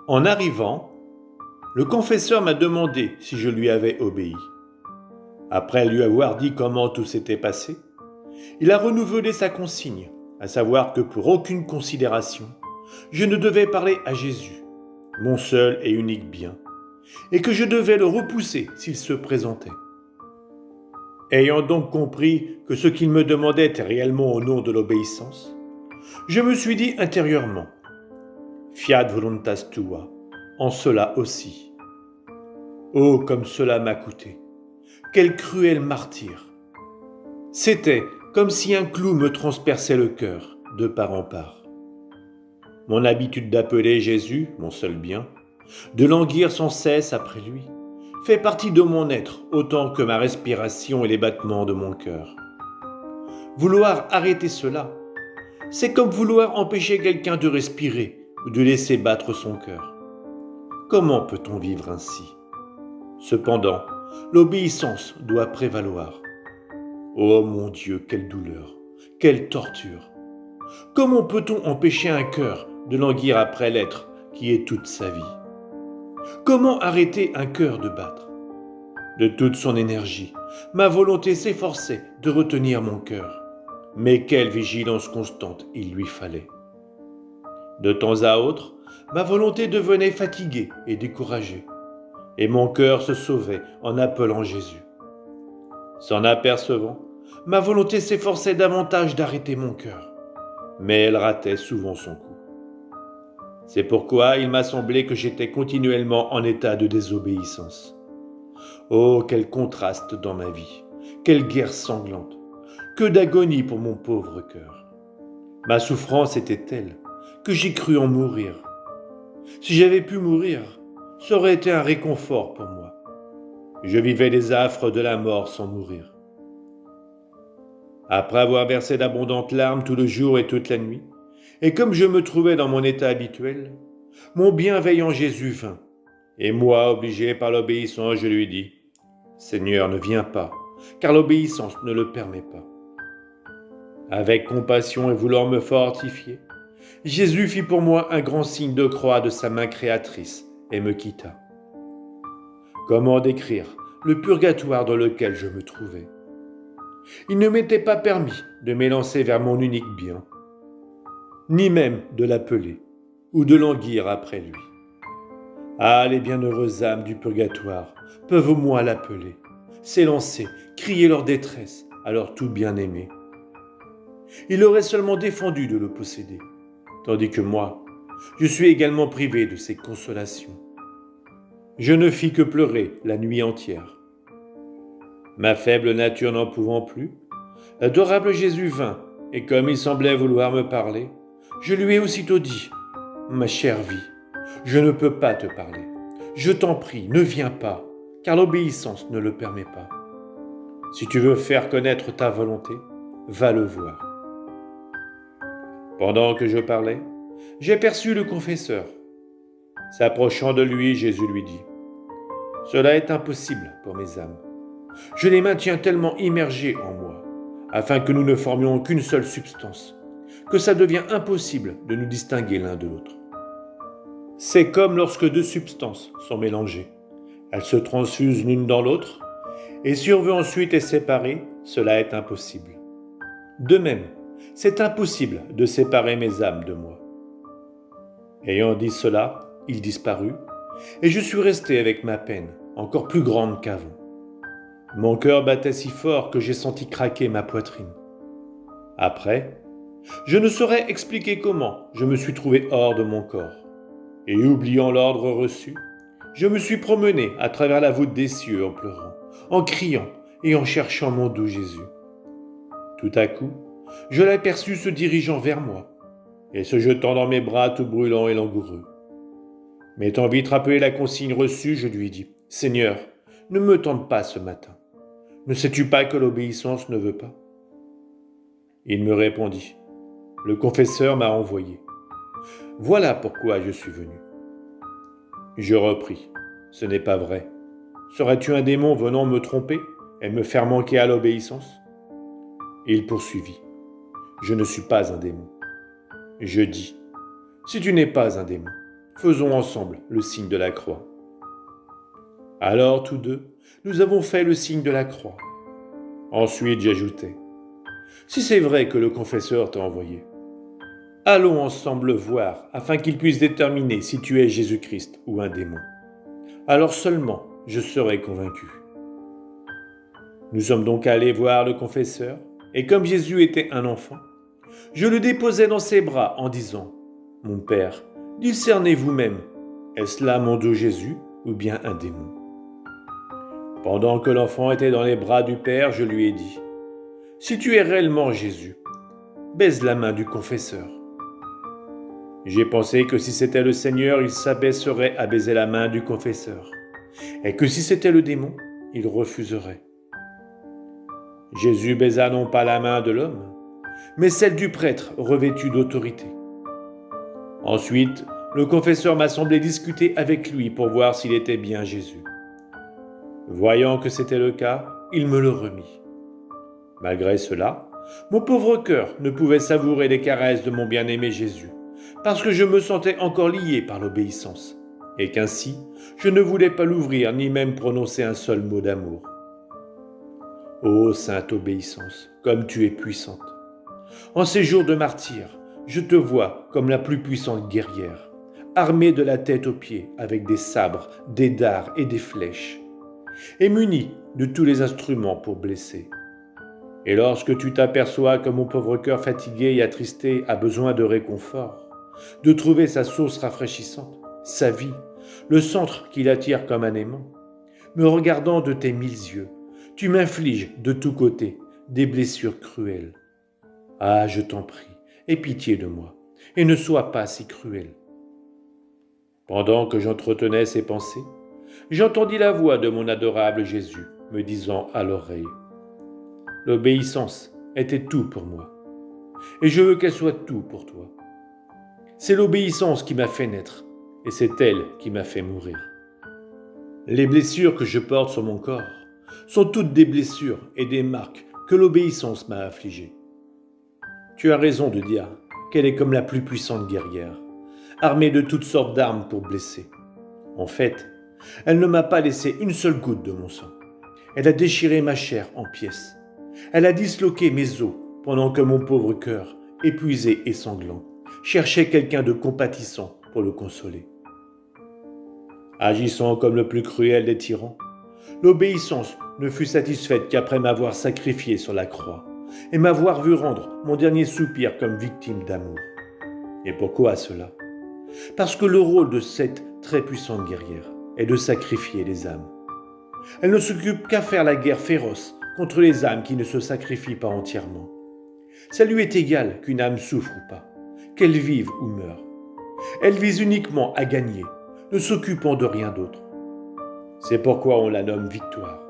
En arrivant, le confesseur m'a demandé si je lui avais obéi. Après lui avoir dit comment tout s'était passé, il a renouvelé sa consigne, à savoir que pour aucune considération, je ne devais parler à Jésus, mon seul et unique bien, et que je devais le repousser s'il se présentait. Ayant donc compris que ce qu'il me demandait était réellement au nom de l'obéissance, je me suis dit intérieurement, Fiat voluntas tua, en cela aussi. Oh, comme cela m'a coûté! Quel cruel martyre! C'était comme si un clou me transperçait le cœur, de part en part. Mon habitude d'appeler Jésus, mon seul bien, de languir sans cesse après lui, fait partie de mon être autant que ma respiration et les battements de mon cœur. Vouloir arrêter cela, c'est comme vouloir empêcher quelqu'un de respirer ou de laisser battre son cœur. Comment peut-on vivre ainsi? Cependant, l'obéissance doit prévaloir. Oh mon Dieu, quelle douleur, quelle torture! Comment peut-on empêcher un cœur de languir après l'être qui est toute sa vie? Comment arrêter un cœur de battre? De toute son énergie, ma volonté s'efforçait de retenir mon cœur. Mais quelle vigilance constante il lui fallait. De temps à autre, ma volonté devenait fatiguée et découragée, et mon cœur se sauvait en appelant Jésus. S'en apercevant, ma volonté s'efforçait davantage d'arrêter mon cœur, mais elle ratait souvent son coup. C'est pourquoi il m'a semblé que j'étais continuellement en état de désobéissance. Oh, quel contraste dans ma vie, quelle guerre sanglante, que d'agonie pour mon pauvre cœur. Ma souffrance était telle que j'ai cru en mourir. Si j'avais pu mourir, ça aurait été un réconfort pour moi. Je vivais les affres de la mort sans mourir. Après avoir versé d'abondantes larmes tout le jour et toute la nuit, et comme je me trouvais dans mon état habituel, mon bienveillant Jésus vint, et moi, obligé par l'obéissance, je lui dis, « Seigneur, ne viens pas, car l'obéissance ne le permet pas. » Avec compassion et voulant me fortifier, Jésus fit pour moi un grand signe de croix de sa main créatrice et me quitta. Comment décrire le purgatoire dans lequel je me trouvais? Il ne m'était pas permis de m'élancer vers mon unique bien, ni même de l'appeler ou de languir après lui. Ah, les bienheureuses âmes du purgatoire peuvent au moins l'appeler, s'élancer, crier leur détresse à leur tout bien-aimé. Il aurait seulement défendu de le posséder, tandis que moi, je suis également privé de ses consolations. Je ne fis que pleurer la nuit entière. Ma faible nature n'en pouvant plus, l'adorable Jésus vint, et comme il semblait vouloir me parler, je lui ai aussitôt dit, « Ma chère vie, je ne peux pas te parler. Je t'en prie, ne viens pas, car l'obéissance ne le permet pas. Si tu veux faire connaître ta volonté, va le voir. » Pendant que je parlais, j'aperçus le confesseur. S'approchant de lui, Jésus lui dit, « Cela est impossible pour mes âmes. Je les maintiens tellement immergées en moi, afin que nous ne formions qu'une seule substance, que ça devient impossible de nous distinguer l'un de l'autre. C'est comme lorsque deux substances sont mélangées. Elles se transfusent l'une dans l'autre, et si on veut ensuite les séparer, cela est impossible. De même, c'est impossible de séparer mes âmes de moi. » Ayant dit cela, il disparut, et je suis resté avec ma peine, encore plus grande qu'avant. Mon cœur battait si fort que j'ai senti craquer ma poitrine. Après, je ne saurais expliquer comment je me suis trouvé hors de mon corps. Et oubliant l'ordre reçu, je me suis promené à travers la voûte des cieux en pleurant, en criant et en cherchant mon doux Jésus. Tout à coup, je l'aperçus se dirigeant vers moi et se jetant dans mes bras tout brûlant et langoureux. M'étant vite rappelé la consigne reçue, je lui dis, « Seigneur, ne me tente pas ce matin. Ne sais-tu pas que l'obéissance ne veut pas ?» Il me répondit, « Le confesseur m'a envoyé. Voilà pourquoi je suis venu. » Je repris, « Ce n'est pas vrai. Serais-tu un démon venant me tromper et me faire manquer à l'obéissance ?» Il poursuivit, « Je ne suis pas un démon. » Je dis, « Si tu n'es pas un démon, faisons ensemble le signe de la croix. » Alors tous deux, nous avons fait le signe de la croix. Ensuite j'ajoutai, « Si c'est vrai que le confesseur t'a envoyé, allons ensemble le voir afin qu'il puisse déterminer si tu es Jésus-Christ ou un démon. Alors seulement je serai convaincu. » Nous sommes donc allés voir le confesseur, et comme Jésus était un enfant, je le déposai dans ses bras en disant, « Mon Père, discernez vous-même, est-ce là mon Dieu Jésus ou bien un démon ?» Pendant que l'enfant était dans les bras du Père, je lui ai dit, « Si tu es réellement Jésus, baise la main du confesseur. » J'ai pensé que si c'était le Seigneur, il s'abaisserait à baiser la main du confesseur, et que si c'était le démon, il refuserait. Jésus baisa non pas la main de l'homme, mais celle du prêtre revêtu d'autorité. Ensuite, le confesseur m'a semblé discuter avec lui pour voir s'il était bien Jésus. Voyant que c'était le cas, il me le remit. Malgré cela, mon pauvre cœur ne pouvait savourer les caresses de mon bien-aimé Jésus, parce que je me sentais encore lié par l'obéissance, et qu'ainsi, je ne voulais pas l'ouvrir ni même prononcer un seul mot d'amour. Ô sainte obéissance, comme tu es puissante. En ces jours de martyr, je te vois comme la plus puissante guerrière, armée de la tête aux pieds avec des sabres, des dards et des flèches, et munie de tous les instruments pour blesser. Et lorsque tu t'aperçois que mon pauvre cœur fatigué et attristé a besoin de réconfort, de trouver sa source rafraîchissante, sa vie, le centre qui l'attire comme un aimant, me regardant de tes 1000 yeux, tu m'infliges de tous côtés des blessures cruelles. Ah, je t'en prie, aie pitié de moi, et ne sois pas si cruel. » Pendant que j'entretenais ces pensées, j'entendis la voix de mon adorable Jésus me disant à l'oreille, « L'obéissance était tout pour moi, et je veux qu'elle soit tout pour toi. C'est l'obéissance qui m'a fait naître, et c'est elle qui m'a fait mourir. Les blessures que je porte sur mon corps sont toutes des blessures et des marques que l'obéissance m'a affligées. Tu as raison de dire qu'elle est comme la plus puissante guerrière, armée de toutes sortes d'armes pour blesser. En fait, elle ne m'a pas laissé une seule goutte de mon sang. Elle a déchiré ma chair en pièces. Elle a disloqué mes os pendant que mon pauvre cœur, épuisé et sanglant, cherchait quelqu'un de compatissant pour le consoler. Agissant comme le plus cruel des tyrans, l'obéissance ne fut satisfaite qu'après m'avoir sacrifié sur la croix et m'avoir vu rendre mon dernier soupir comme victime d'amour. Et pourquoi cela ? Parce que le rôle de cette très puissante guerrière est de sacrifier les âmes. Elle ne s'occupe qu'à faire la guerre féroce contre les âmes qui ne se sacrifient pas entièrement. Ça lui est égal qu'une âme souffre ou pas, qu'elle vive ou meure. Elle vise uniquement à gagner, ne s'occupant de rien d'autre. C'est pourquoi on la nomme victoire,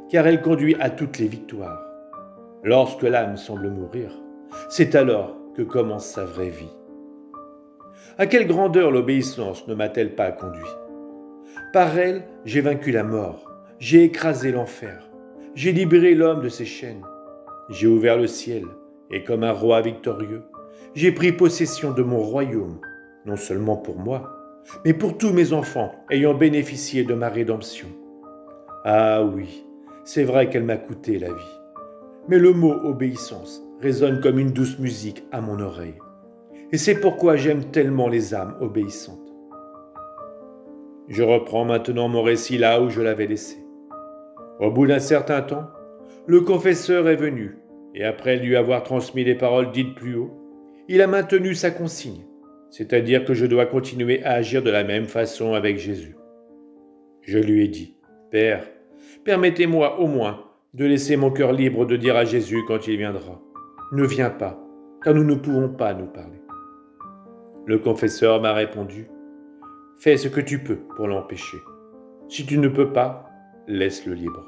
car elle conduit à toutes les victoires. Lorsque l'âme semble mourir, c'est alors que commence sa vraie vie. À quelle grandeur l'obéissance ne m'a-t-elle pas conduit ? Par elle, j'ai vaincu la mort, j'ai écrasé l'enfer, j'ai libéré l'homme de ses chaînes, j'ai ouvert le ciel, et comme un roi victorieux, j'ai pris possession de mon royaume, non seulement pour moi, mais pour tous mes enfants ayant bénéficié de ma rédemption. Ah oui, c'est vrai qu'elle m'a coûté la vie. Mais le mot obéissance résonne comme une douce musique à mon oreille. Et c'est pourquoi j'aime tellement les âmes obéissantes. Je reprends maintenant mon récit là où je l'avais laissé. Au bout d'un certain temps, le confesseur est venu, et après lui avoir transmis les paroles dites plus haut, il a maintenu sa consigne, c'est-à-dire que je dois continuer à agir de la même façon avec Jésus. Je lui ai dit, « Père, permettez-moi au moins de laisser mon cœur libre de dire à Jésus quand il viendra, « Ne viens pas, car nous ne pouvons pas nous parler. » Le confesseur m'a répondu, « Fais ce que tu peux pour l'empêcher. Si tu ne peux pas, laisse-le libre. »